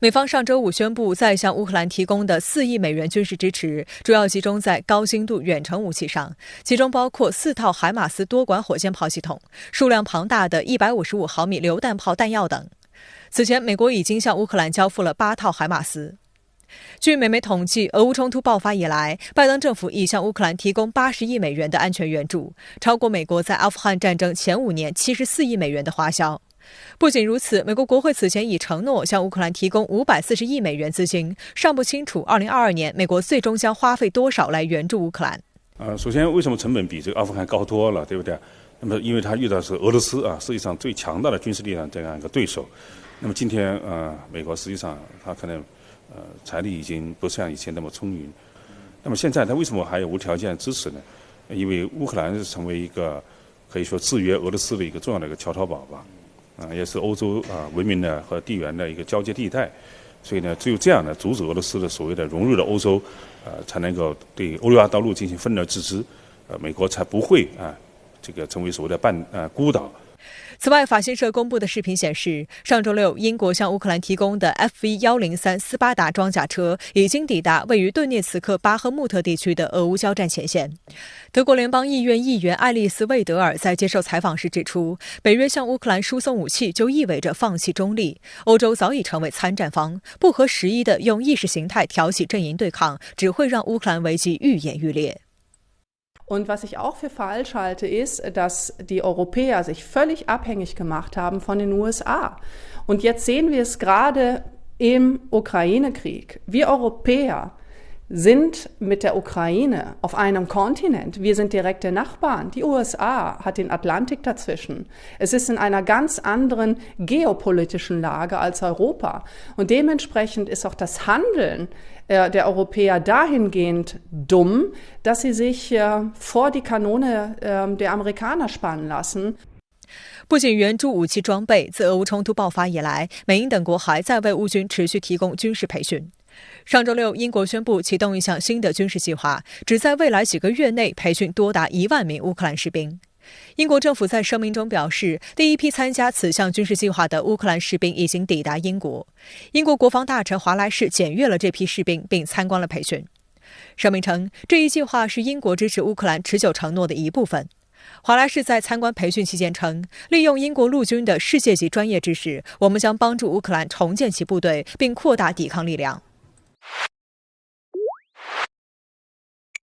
美方上周五宣布，再向乌克兰提供的4亿美元军事支持，主要集中在高精度远程武器上，其中包括4套海马斯多管火箭炮系统、数量庞大的155毫米榴弹炮弹药等。此前，美国已经向乌克兰交付了8套海马斯。据美媒统计，俄乌冲突爆发以来，拜登政府已向乌克兰提供80亿美元的安全援助，超过美国在阿富汗战争前5年74亿美元的花销。不仅如此，美国国会此前已承诺向乌克兰提供540亿美元资金，尚不清楚2022年美国最终将花费多少来援助乌克兰。首先，为什么成本比这个阿富汗高多了，对不对？那么，因为他遇到是俄罗斯世界上最强大的军事力量这样一个对手。那么今天美国实际上他可能财力已经不像以前那么充裕。那么现在他为什么还有无条件支持呢？因为乌克兰是成为一个可以说制约俄罗斯的一个重要的一个桥头堡吧。也是欧洲文明的和地缘的一个交界地带，所以呢，只有这样的阻止俄罗斯的所谓的融入了欧洲，才能够对欧亚道路进行分而治之，美国才不会这个成为所谓的孤岛。此外，法新社公布的视频显示，上周六，英国向乌克兰提供的 FV103斯巴达装甲车已经抵达位于顿涅茨克巴赫穆特地区的俄乌交战前线。德国联邦议院议员爱丽丝·魏德尔在接受采访时指出，北约向乌克兰输送武器就意味着放弃中立，欧洲早已成为参战方，不合时宜地用意识形态挑起阵营对抗，只会让乌克兰危机愈演愈烈。Und was ich auch für falsch halte, ist, dass die Europäer sich völlig abhängig gemacht haben von den USA. Und jetzt sehen wir es gerade im Ukraine-Krieg. Wir Europäer sind mit der Ukraine auf einem Kontinent. Wir sind direkte Nachbarn. Die USA hat den Atlantik dazwischen. Es ist in einer ganz anderen geopolitischen Lage als Europa. Und dementsprechend ist auch das Handeln der Europäer dahingehend dumm, dass sie sich vor die Kanone der Amerikaner spannen lassen. 不仅援助武器装备，自俄乌冲突爆发以来，美英等国还在为乌军持续提供军事培训。上周六，英国宣布启动一项新的军事计划，旨在未来几个月内培训多达1万名乌克兰士兵。英国政府在声明中表示，第一批参加此项军事计划的乌克兰士兵已经抵达英国。英国国防大臣华莱士检阅了这批士兵，并参观了培训。声明称，这一计划是英国支持乌克兰持久承诺的一部分。华莱士在参观培训期间称，利用英国陆军的世界级专业知识，我们将帮助乌克兰重建其部队，并扩大抵抗力量。